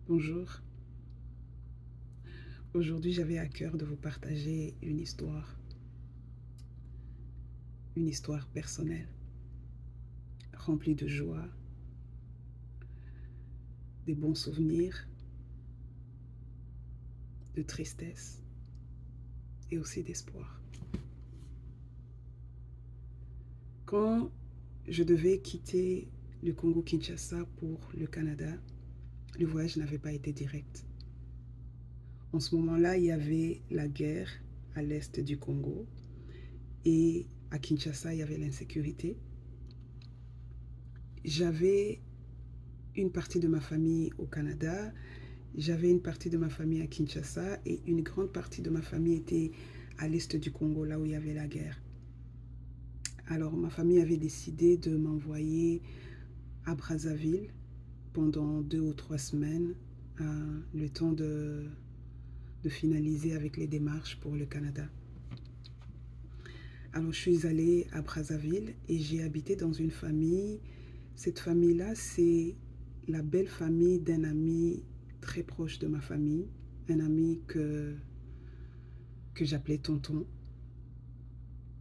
Bonjour, aujourd'hui j'avais à cœur de vous partager une histoire personnelle, remplie de joie, des bons souvenirs, de tristesse et aussi d'espoir. Quand je devais quitter le Congo-Kinshasa pour le Canada, le voyage n'avait pas été direct. En ce moment-là, il y avait la guerre à l'est du Congo et à Kinshasa, il y avait l'insécurité. J'avais une partie de ma famille au Canada, j'avais une partie de ma famille à Kinshasa et une grande partie de ma famille était à l'est du Congo, là où il y avait la guerre. Alors ma famille avait décidé de m'envoyer à Brazzaville pendant 2 ou 3 semaines, le temps de finaliser avec les démarches pour le Canada. Alors je suis allée à Brazzaville et j'ai habité dans une famille. Cette famille-là, c'est la belle famille d'un ami très proche de ma famille, un ami que j'appelais tonton.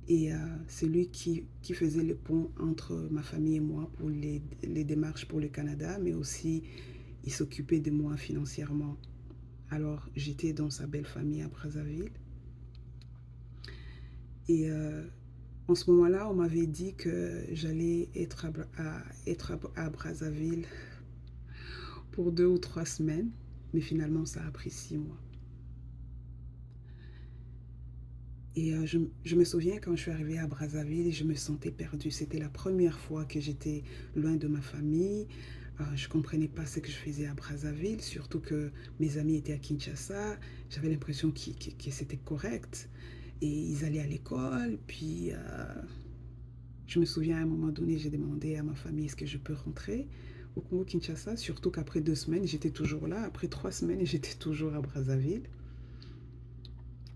Et c'est lui qui faisait le pont entre ma famille et moi pour les démarches pour le Canada, mais aussi il s'occupait de moi financièrement. Alors j'étais dans sa belle famille à Brazzaville. Et en ce moment-là, on m'avait dit que j'allais être à Brazzaville pour 2 ou 3 semaines, mais finalement ça a pris 6 mois. Et je me souviens quand je suis arrivée à Brazzaville, je me sentais perdue. C'était la première fois que j'étais loin de ma famille. Je ne comprenais pas ce que je faisais à Brazzaville, surtout que mes amis étaient à Kinshasa. J'avais l'impression que c'était correct. Et ils allaient à l'école. Puis je me souviens à un moment donné, j'ai demandé à ma famille est-ce que je peux rentrer au Congo-Kinshasa, surtout qu'après 2 semaines, j'étais toujours là. Après 3 semaines, j'étais toujours à Brazzaville.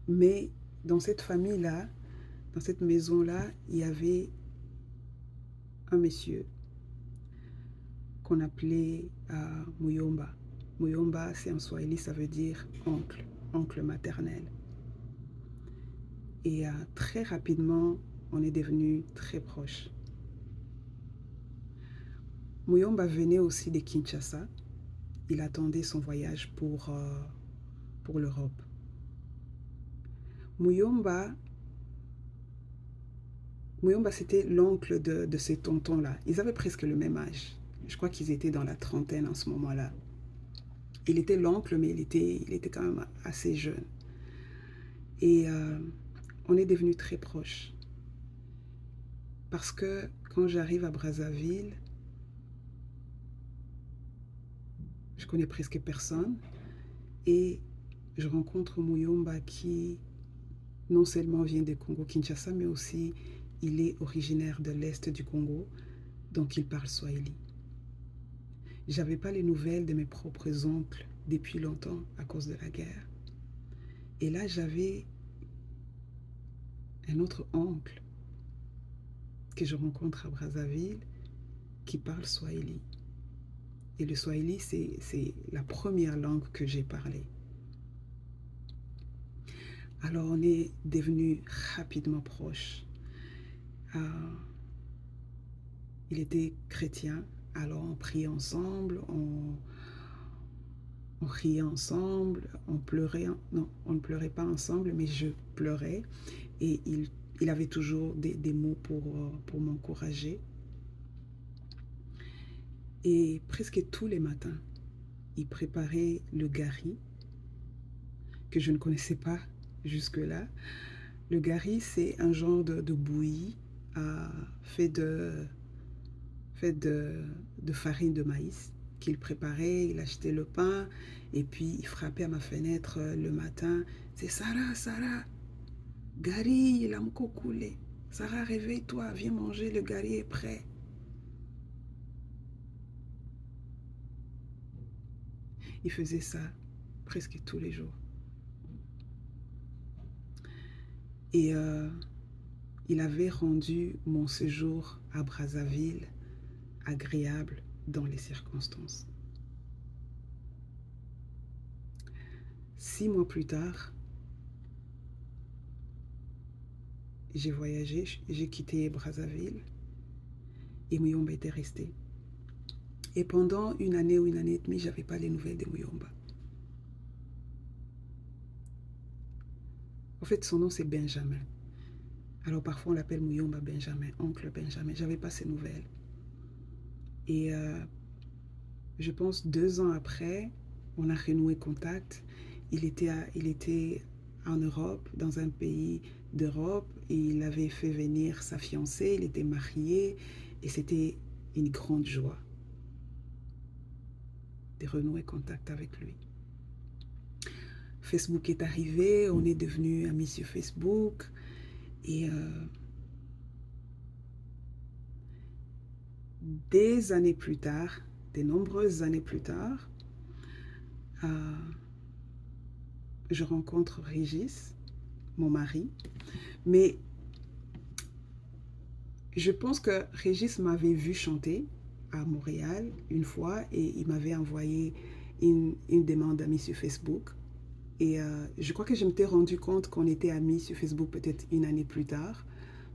Mais dans cette famille-là, dans cette maison-là, il y avait un monsieur qu'on appelait Muyomba. Muyomba, c'est en swahili, ça veut dire oncle, oncle maternel. Et très rapidement, on est devenus très proches. Muyomba venait aussi de Kinshasa. Il attendait son voyage pour l'Europe. Muyomba, Muyomba c'était l'oncle de ces tontons-là. Ils avaient presque le même âge. Je crois qu'ils étaient dans la trentaine en ce moment-là. Il était l'oncle, mais il était quand même assez jeune. Et on est devenus très proches. Parce que quand j'arrive à Brazzaville, je connais presque personne. Et je rencontre Muyomba qui non seulement vient de Congo-Kinshasa, mais aussi il est originaire de l'Est du Congo, donc il parle swahili. J'avais pas les nouvelles de mes propres oncles depuis longtemps à cause de la guerre. Et là, j'avais un autre oncle que je rencontre à Brazzaville qui parle swahili. Et le swahili, c'est la première langue que j'ai parlée. Alors on est devenus rapidement proches. Euh, il était chrétien, alors on priait ensemble, on riait ensemble, on pleurait. Non, on ne pleurait pas ensemble, mais je pleurais. Et il avait toujours des mots pour m'encourager. Et presque tous les matins, il préparait le gari, que je ne connaissais pas jusque-là. Le gari, c'est un genre de bouillie fait de farine de maïs qu'il préparait. Il achetait le pain et puis il frappait à ma fenêtre le matin. C'est Sarah, Sarah, gari, il a encore coulé. Sarah, réveille-toi, viens manger, le gari est prêt. Il faisait ça presque tous les jours. Et il avait rendu mon séjour à Brazzaville agréable dans les circonstances. 6 mois plus tard, j'ai voyagé, j'ai quitté Brazzaville et Muyomba était resté. Et pendant une année ou une année et demie, je n'avais pas les nouvelles de Muyomba. En fait, son nom c'est Benjamin. Alors parfois on l'appelle Muyomba Benjamin, oncle Benjamin. Je n'avais pas ses nouvelles. Et je pense 2 ans après, on a renoué contact. Il était en Europe, dans un pays d'Europe, et il avait fait venir sa fiancée, il était marié, et c'était une grande joie de renouer contact avec lui. Facebook est arrivé, on est devenus amis sur Facebook, et des années plus tard, de nombreuses années plus tard, je rencontre Régis, mon mari, mais je pense que Régis m'avait vu chanter à Montréal une fois et il m'avait envoyé une demande d'amis sur Facebook. Et je crois que je m'étais rendu compte qu'on était amis sur Facebook peut-être une année plus tard,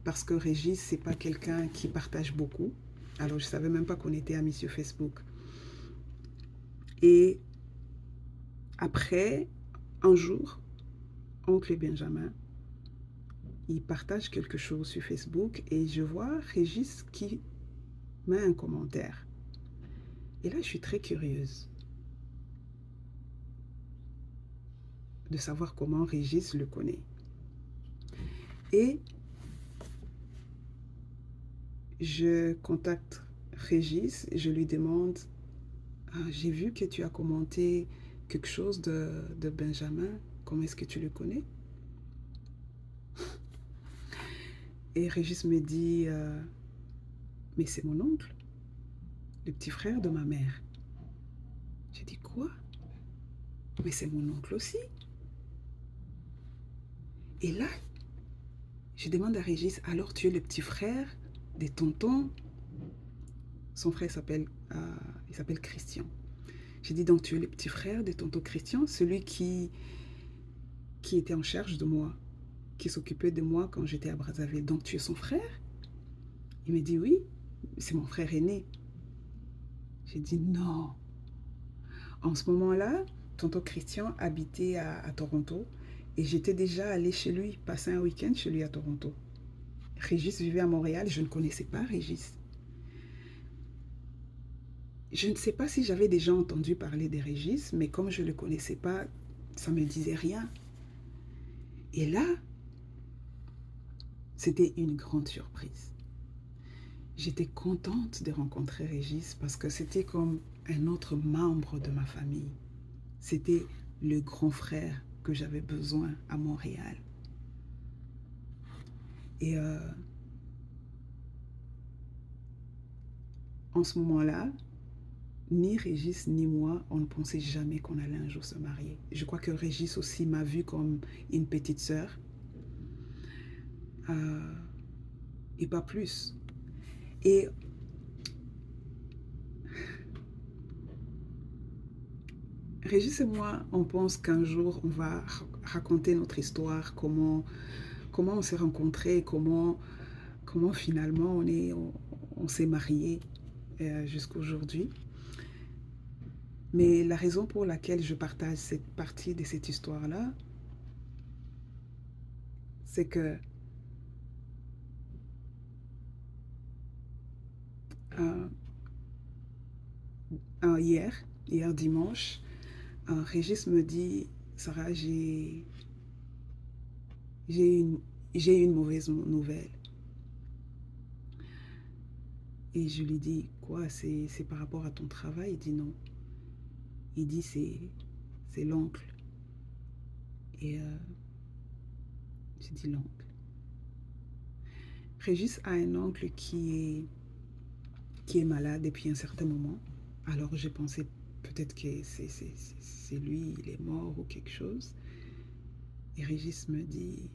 parce que Régis, c'est pas quelqu'un qui partage beaucoup. Alors je savais même pas qu'on était amis sur Facebook. Et après, un jour, oncle Benjamin, il partage quelque chose sur Facebook et je vois Régis qui met un commentaire. Et là, je suis très curieuse de savoir comment Régis le connaît. Et je contacte Régis et je lui demande, j'ai vu que tu as commenté quelque chose de Benjamin, comment est-ce que tu le connais? Et Régis me dit, mais c'est mon oncle, le petit frère de ma mère. J'ai dit, quoi? Mais c'est mon oncle aussi. Et là, je demande à Régis, alors tu es le petit frère des tontons? Son frère il s'appelle Christian. J'ai dit, donc tu es le petit frère de tonton Christian, celui qui était en charge de moi, qui s'occupait de moi quand j'étais à Brazzaville. Donc tu es son frère? Il me dit, oui, c'est mon frère aîné. J'ai dit, non. En ce moment-là, tonton Christian habitait à Toronto et j'étais déjà allée chez lui, passer un week-end chez lui à Toronto. Régis vivait à Montréal, je ne connaissais pas Régis. Je ne sais pas si j'avais déjà entendu parler de Régis, mais comme je ne le connaissais pas, ça ne me disait rien. Et là, c'était une grande surprise. J'étais contente de rencontrer Régis parce que c'était comme un autre membre de ma famille. C'était le grand frère que j'avais besoin à Montréal. Et en ce moment-là, ni Régis ni moi, on ne pensait jamais qu'on allait un jour se marier. Je crois que Régis aussi m'a vue comme une petite sœur. Et pas plus. Et Régis et moi, on pense qu'un jour, on va raconter notre histoire, comment on s'est rencontrés, comment finalement on s'est mariés jusqu'à aujourd'hui. Mais la raison pour laquelle je partage cette partie de cette histoire-là, c'est que euh, hier dimanche, Régis me dit, Sarah, j'ai une mauvaise nouvelle. Et je lui dis, quoi, c'est par rapport à ton travail? Il dit non. Il dit, c'est l'oncle. Et j'ai dit l'oncle. Régis a un oncle qui est malade depuis un certain moment. Alors j'ai pensé peut-être que c'est lui, il est mort ou quelque chose. Et Régis me dit,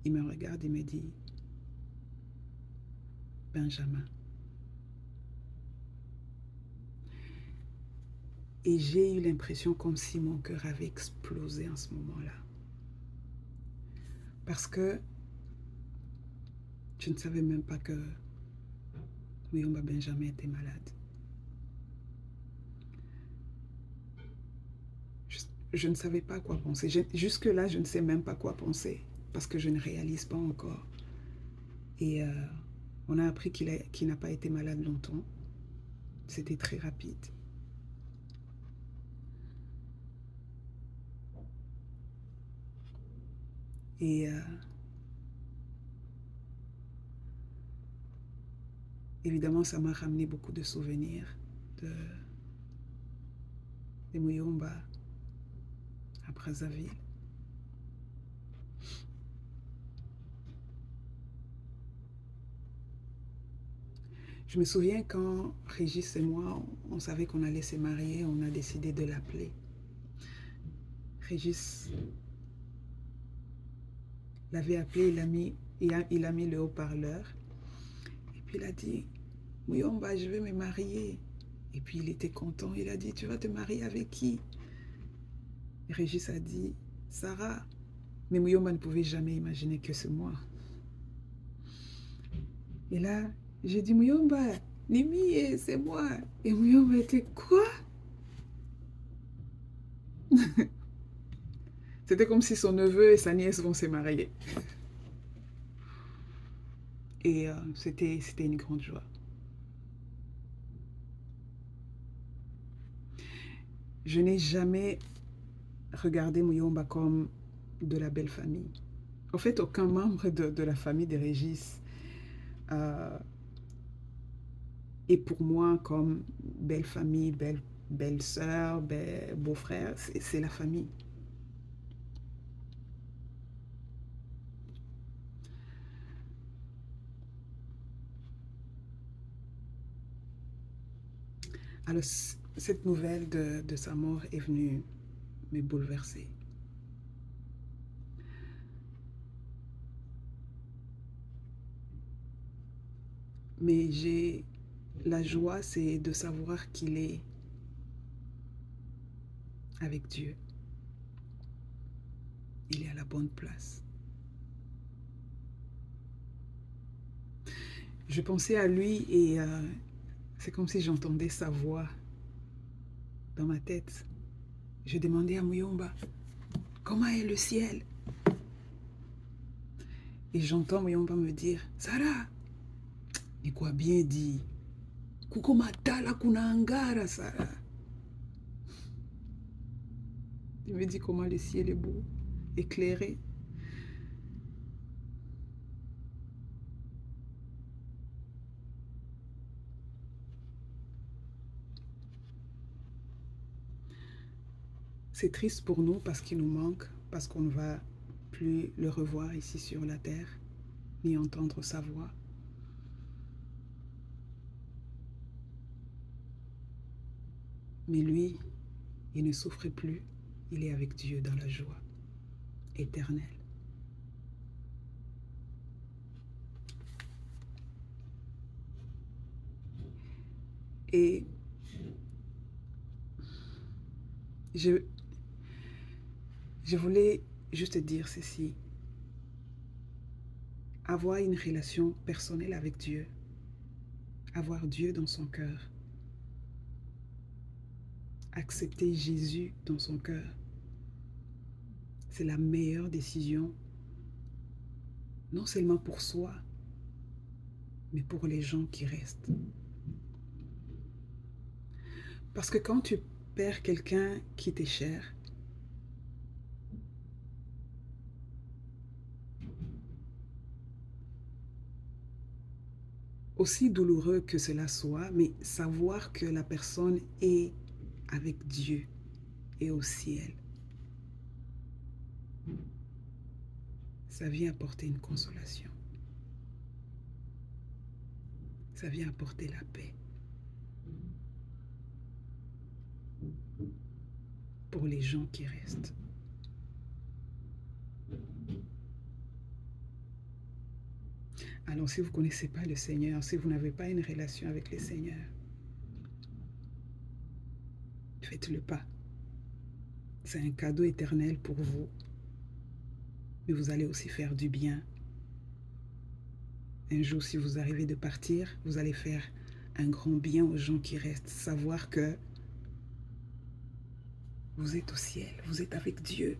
il me regarde et me dit, Benjamin. Et j'ai eu l'impression comme si mon cœur avait explosé en ce moment-là. Parce que je ne savais même pas que Muyomba Benjamin était malade. Je ne savais pas quoi penser. Jusque-là, je ne sais même pas quoi penser parce que je ne réalise pas encore. Et on a appris qu'il n'a pas été malade longtemps. C'était très rapide. Et évidemment, ça m'a ramené beaucoup de souvenirs de Muyomba à Brazzaville. Je me souviens quand Régis et moi, on savait qu'on allait se marier, on a décidé de l'appeler. Régis l'avait appelé, il a mis le haut-parleur. Et puis il a dit, Muyomba, je vais me marier. Et puis il était content, il a dit, tu vas te marier avec qui? Et Régis a dit, Sarah. Mais Muyomba ne pouvait jamais imaginer que c'est moi. Et là, j'ai dit, Muyomba, Nimi, c'est moi. Et Muyomba était, quoi? C'était comme si son neveu et sa nièce vont se marier. Et c'était une grande joie. Je n'ai jamais regardé Muyomba comme de la belle famille. En fait, aucun membre de la famille de Régis est pour moi comme belle famille, belle sœur, beau-frère. C'est la famille. Alors, cette nouvelle de sa mort est venue me bouleverser. Mais la joie, c'est de savoir qu'il est avec Dieu. Il est à la bonne place. Je pensais à lui et c'est comme si j'entendais sa voix dans ma tête. Je demandais à Muyomba, comment est le ciel? Et j'entends Muyomba me dire, Sarah, ni quoi bien dit, kuko matala kuna angara, Sarah. Il me dit comment le ciel est beau, éclairé. C'est triste pour nous parce qu'il nous manque, parce qu'on ne va plus le revoir ici sur la terre, ni entendre sa voix. Mais lui, il ne souffre plus, il est avec Dieu dans la joie éternelle. Et je voulais juste dire ceci. Avoir une relation personnelle avec Dieu, avoir Dieu dans son cœur, accepter Jésus dans son cœur, c'est la meilleure décision, non seulement pour soi, mais pour les gens qui restent. Parce que quand tu perds quelqu'un qui t'est cher, aussi douloureux que cela soit, mais savoir que la personne est avec Dieu et au ciel, ça vient apporter une consolation. Ça vient apporter la paix. Pour les gens qui restent. Alors si vous ne connaissez pas le Seigneur, si vous n'avez pas une relation avec le Seigneur, faites-le pas. C'est un cadeau éternel pour vous. Mais vous allez aussi faire du bien. Un jour, si vous arrivez de partir, vous allez faire un grand bien aux gens qui restent. Savoir que vous êtes au ciel, vous êtes avec Dieu.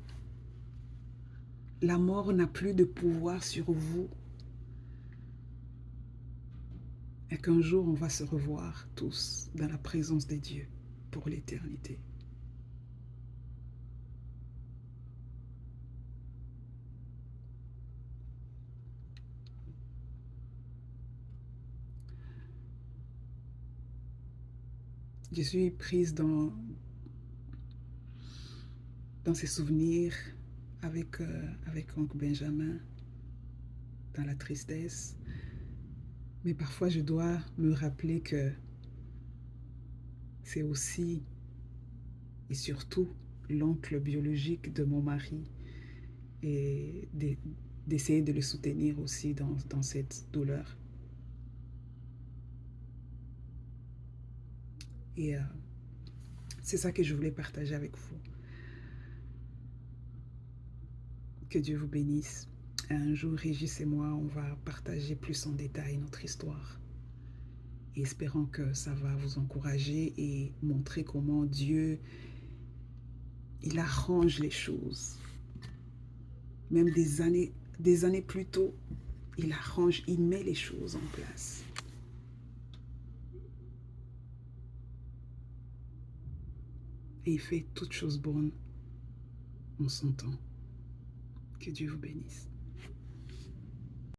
La mort n'a plus de pouvoir sur vous. Et qu'un jour, on va se revoir tous dans la présence de Dieu pour l'éternité. Je suis prise dans ces souvenirs avec oncle Benjamin, dans la tristesse. Mais parfois, je dois me rappeler que c'est aussi et surtout l'oncle biologique de mon mari et d'essayer de le soutenir aussi dans cette douleur. Et c'est ça que je voulais partager avec vous. Que Dieu vous bénisse. Un jour, Régis et moi, on va partager plus en détail notre histoire. Et espérant que ça va vous encourager et montrer comment Dieu, il arrange les choses. Même des années plus tôt, il arrange, il met les choses en place. Et il fait toutes choses bonnes en son temps. Que Dieu vous bénisse.